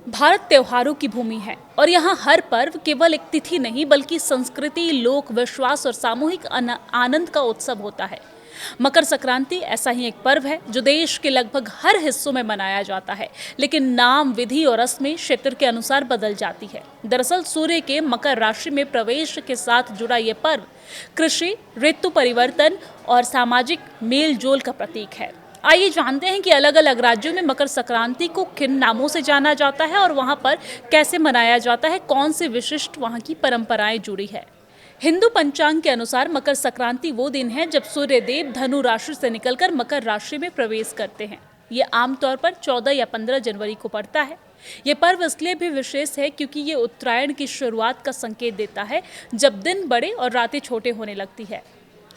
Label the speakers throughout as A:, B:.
A: भारत त्योहारों की भूमि है और यहाँ हर पर्व केवल एक तिथि नहीं बल्कि संस्कृति, लोक विश्वास और सामूहिक आनंद का उत्सव होता है। मकर संक्रांति ऐसा ही एक पर्व है जो देश के लगभग हर हिस्सों में मनाया जाता है, लेकिन नाम, विधि और रस्में क्षेत्र के अनुसार बदल जाती है। दरअसल सूर्य के मकर राशि में प्रवेश के साथ जुड़ा ये पर्व कृषि, ऋतु परिवर्तन और सामाजिक मेल जोल का प्रतीक है। आइए जानते हैं कि अलग अलग राज्यों में मकर संक्रांति को किन नामों से जाना जाता है और वहां पर कैसे मनाया जाता है, कौन से विशिष्ट वहां की परंपराएं जुड़ी है। हिंदू पंचांग के अनुसार मकर संक्रांति वो दिन है जब सूर्य देव धनु राशि से निकलकर मकर राशि में प्रवेश करते हैं। ये आमतौर पर 14 या 15 जनवरी को पड़ता है। ये पर्व इसलिए भी विशेष है क्योंकि ये उत्तरायण की शुरुआत का संकेत देता है, जब दिन बड़े और रातें छोटे होने लगती है।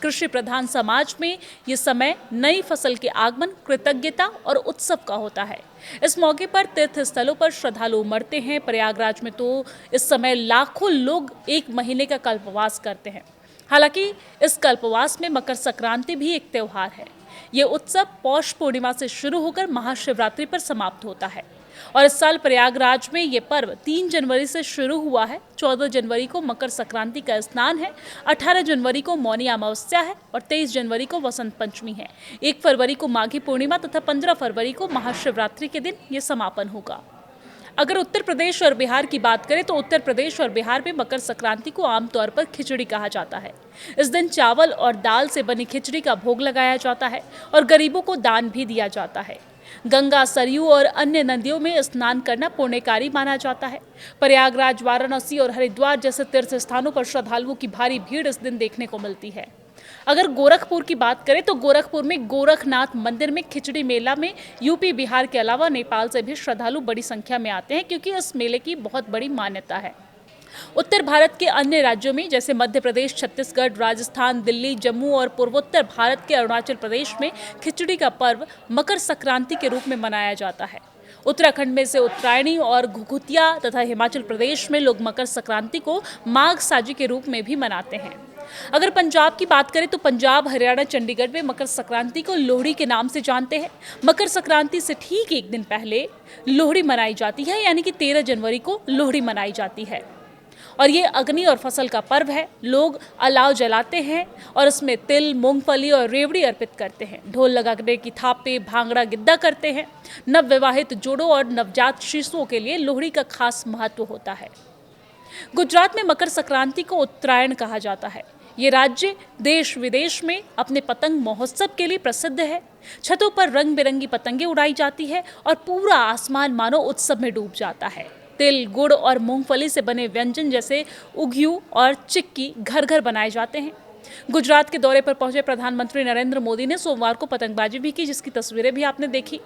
A: कृषि प्रधान समाज में ये समय नई फसल के आगमन, कृतज्ञता और उत्सव का होता है। इस मौके पर तीर्थ स्थलों पर श्रद्धालु उमड़ते हैं। प्रयागराज में तो इस समय लाखों लोग एक महीने का कल्पवास करते हैं। हालांकि इस कल्पवास में मकर संक्रांति भी एक त्योहार है। ये उत्सव पौष पूर्णिमा से शुरू होकर महाशिवरात्रि पर समाप्त होता है और इस साल प्रयागराज में ये पर्व 3 जनवरी से शुरू हुआ है। 14 जनवरी को मकर संक्रांति का स्नान है, 18 जनवरी को मौनी अमावस्या है और 23 जनवरी को वसंत पंचमी है। 1 फरवरी को माघी पूर्णिमा तथा 15 फरवरी को महाशिवरात्रि के दिन ये समापन होगा। अगर उत्तर प्रदेश और बिहार की बात करें तो उत्तर प्रदेश और बिहार में मकर संक्रांति को आमतौर पर खिचड़ी कहा जाता है। इस दिन चावल और दाल से बनी खिचड़ी का भोग लगाया जाता है और गरीबों को दान भी दिया जाता है। गंगा, सरयू और अन्य नदियों में स्नान करना पुण्यकारी माना जाता है। प्रयागराज, वाराणसी और हरिद्वार जैसे तीर्थ स्थानों पर श्रद्धालुओं की भारी भीड़ इस दिन देखने को मिलती है। अगर गोरखपुर की बात करें तो गोरखपुर में गोरखनाथ मंदिर में खिचड़ी मेला में यूपी, बिहार के अलावा नेपाल से भी श्रद्धालु बड़ी संख्या में आते हैं क्योंकि इस मेले की बहुत बड़ी मान्यता है। उत्तर भारत के अन्य राज्यों में जैसे मध्य प्रदेश, छत्तीसगढ़, राजस्थान, दिल्ली, जम्मू और पूर्वोत्तर भारत के अरुणाचल प्रदेश में खिचड़ी का पर्व मकर संक्रांति के रूप में मनाया जाता है। उत्तराखंड में से उत्तरायणी और घुघुतिया तथा हिमाचल प्रदेश में लोग मकर संक्रांति को माघ साजी के रूप में भी मनाते हैं। अगर पंजाब की बात करें तो पंजाब, हरियाणा, चंडीगढ़ में मकर संक्रांति को लोहड़ी के नाम से जानते हैं। मकर संक्रांति से ठीक एक दिन पहले लोहड़ी मनाई जाती है, यानी कि 13 जनवरी को लोहड़ी मनाई जाती है और ये अग्नि और फसल का पर्व है। लोग अलाव जलाते हैं और इसमें तिल, मूंगफली और रेवड़ी अर्पित करते हैं। ढोल लगाने की थापे, भांगड़ा, गिद्दा करते हैं। नवविवाहित जोड़ों और नवजात शिशुओं के लिए लोहड़ी का खास महत्व होता है। गुजरात में मकर संक्रांति को उत्तरायण कहा जाता है। ये राज्य देश विदेश में अपने पतंग महोत्सव के लिए प्रसिद्ध है। छतों पर रंग बिरंगी पतंगे उड़ाई जाती है और पूरा आसमान मानो उत्सव में डूब जाता है। तिल, गुड़ और मूंगफली से बने व्यंजन जैसे उघियू और चिक्की घर घर बनाए जाते हैं। गुजरात के दौरे पर पहुंचे प्रधानमंत्री नरेंद्र मोदी ने सोमवार को पतंगबाजी भी की, जिसकी तस्वीरें भी आपने देखी।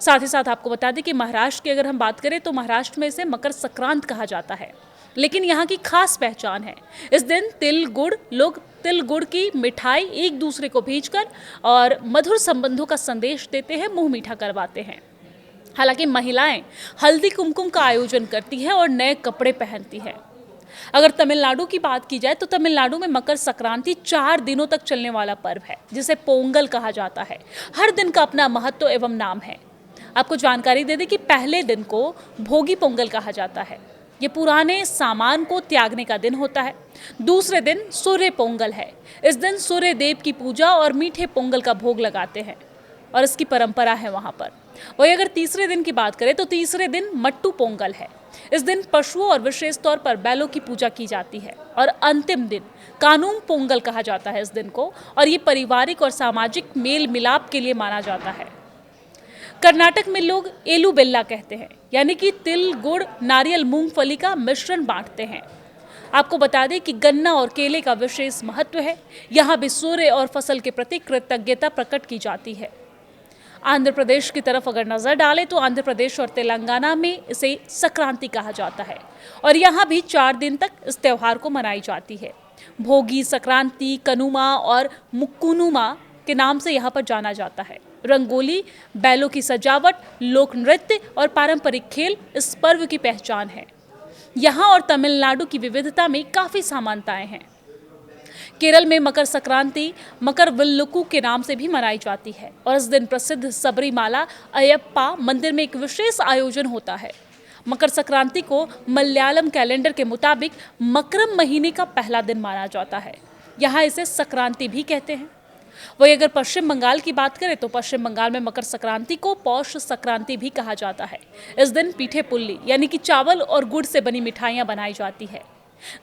A: साथ ही साथ आपको बता दें कि महाराष्ट्र की अगर हम बात करें तो महाराष्ट्र में इसे मकर संक्रांत कहा जाता है, लेकिन यहाँ की खास पहचान है। इस दिन लोग तिल गुड़ की मिठाई एक दूसरे को भेजकर और मधुर संबंधों का संदेश देते हैं, मुंह मीठा करवाते हैं। हालांकि महिलाएं हल्दी कुमकुम का आयोजन करती है और नए कपड़े पहनती है। अगर तमिलनाडु की बात की जाए तो तमिलनाडु में मकर संक्रांति 4 दिनों तक चलने वाला पर्व है, जिसे पोंगल कहा जाता है। हर दिन का अपना महत्व एवं नाम है। आपको जानकारी दे दें कि पहले दिन को भोगी पोंगल कहा जाता है। ये पुराने सामान को त्यागने का दिन होता है। दूसरे दिन सूर्य पोंगल है। इस दिन सूर्य देव की पूजा और मीठे पोंगल का भोग लगाते हैं और इसकी परंपरा है वहाँ पर। वही अगर तीसरे दिन की बात करें तो तीसरे दिन मट्टू पोंगल है। इस दिन पशुओं और विशेष तौर पर बैलों की पूजा की जाती है और अंतिम दिन कानूम पोंगल कहा जाता है इस दिन को, और ये पारिवारिक और सामाजिक मेल मिलाप के लिए माना जाता है। कर्नाटक में लोग एलू बेल्ला कहते हैं, यानी कि तिल, गुड़, नारियल, मूंगफली का मिश्रण बांटते हैं। आपको बता दें कि गन्ना और केले का विशेष महत्व है। यहाँ भी सूर्य और फसल के प्रति कृतज्ञता प्रकट की जाती है। आंध्र प्रदेश की तरफ अगर नजर डालें तो आंध्र प्रदेश और तेलंगाना में इसे संक्रांति कहा जाता है और यहाँ भी 4 दिन तक इस त्योहार को मनाई जाती है। भोगी, संक्रांति, कनुमा और मुक्कुनुमा के नाम से यहाँ पर जाना जाता है। रंगोली, बैलों की सजावट, लोक नृत्य और पारंपरिक खेल इस पर्व की पहचान है। यहाँ और तमिलनाडु की विविधता में काफी समानताएं हैं। केरल में मकर संक्रांति मकर विल्लुकु के नाम से भी मनाई जाती है और इस दिन प्रसिद्ध सबरीमाला अयप्पा मंदिर में एक विशेष आयोजन होता है। मकर संक्रांति को मलयालम कैलेंडर के मुताबिक मकरम महीने का पहला दिन माना जाता है। यहाँ इसे संक्रांति भी कहते हैं। वही अगर पश्चिम बंगाल की बात करें तो पश्चिम बंगाल में मकर संक्रांति को पौष संक्रांति भी कहा जाता है। इस दिन पीठे पुल्ली यानी कि चावल और गुड़ से बनी मिठाइयां बनाई जाती है।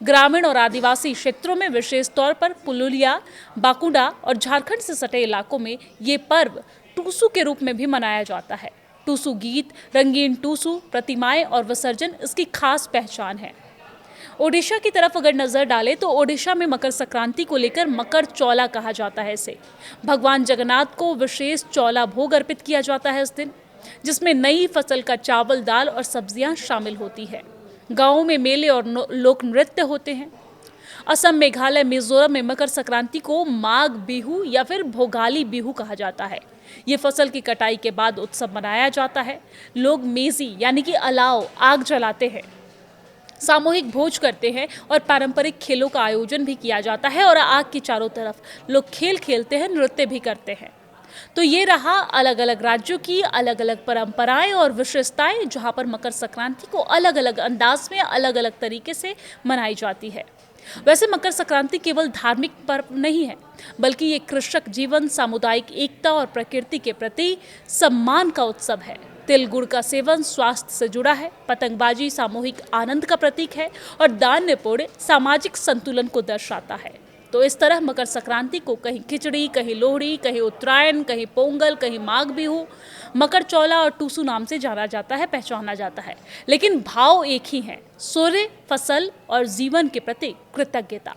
A: ग्रामीण और आदिवासी क्षेत्रों में विशेष तौर पर पुरुलिया, बांकुड़ा और झारखंड से सटे इलाकों में ये पर्व टूसू के रूप में भी मनाया जाता है। टूसू गीत, रंगीन टूसू, प्रतिमाएं और विसर्जन इसकी खास पहचान है। ओडिशा की तरफ अगर नजर डालें तो ओडिशा में मकर संक्रांति को लेकर मकर चौला कहा जाता है इसे। भगवान जगन्नाथ को विशेष चौला भोग अर्पित किया जाता है इस दिन, जिसमें नई फसल का चावल, दाल और सब्जियां शामिल होती है। गांवों में मेले और लोक नृत्य होते हैं। असम, मेघालय, मिजोरम में मकर संक्रांति को माघ बिहू या फिर भोगाली बिहू कहा जाता है। ये फसल की कटाई के बाद उत्सव मनाया जाता है। लोग मेजी यानी कि अलाव, आग जलाते हैं, सामूहिक भोज करते हैं और पारंपरिक खेलों का आयोजन भी किया जाता है और आग के चारों तरफ लोग खेल खेलते हैं, नृत्य भी करते हैं। तो ये रहा अलग अलग राज्यों की अलग अलग परंपराएं और विशेषताएं, जहां पर मकर संक्रांति को अलग अलग अंदाज में अलग अलग तरीके से मनाई जाती है। वैसे मकर संक्रांति केवल धार्मिक पर्व नहीं है, बल्कि ये कृषक जीवन, सामुदायिक एकता और प्रकृति के प्रति सम्मान का उत्सव है। तिल गुड़ का सेवन स्वास्थ्य से जुड़ा है, पतंगबाजी सामूहिक आनंद का प्रतीक है और दान पुण्य सामाजिक संतुलन को दर्शाता है। तो इस तरह मकर संक्रांति को कहीं खिचड़ी, कहीं लोहड़ी, कहीं उत्तरायण, कहीं पोंगल, कहीं माघ बिहू, मकर चौला और टूसू नाम से जाना जाता है, पहचाना जाता है। लेकिन भाव एक ही है, सूर्य, फसल और जीवन के प्रति कृतज्ञता।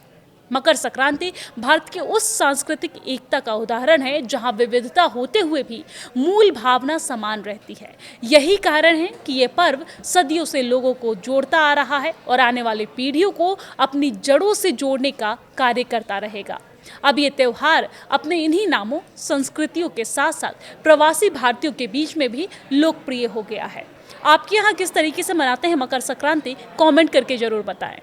A: मकर संक्रांति भारत के उस सांस्कृतिक एकता का उदाहरण है जहां विविधता होते हुए भी मूल भावना समान रहती है। यही कारण है कि ये पर्व सदियों से लोगों को जोड़ता आ रहा है और आने वाली पीढ़ियों को अपनी जड़ों से जोड़ने का कार्य करता रहेगा। अब ये त्यौहार अपने इन्हीं नामों, संस्कृतियों के साथ साथ प्रवासी भारतीयों के बीच में भी लोकप्रिय हो गया है। आपके यहाँ किस तरीके से मनाते हैं मकर संक्रांति, कमेंट करके जरूर बताएं।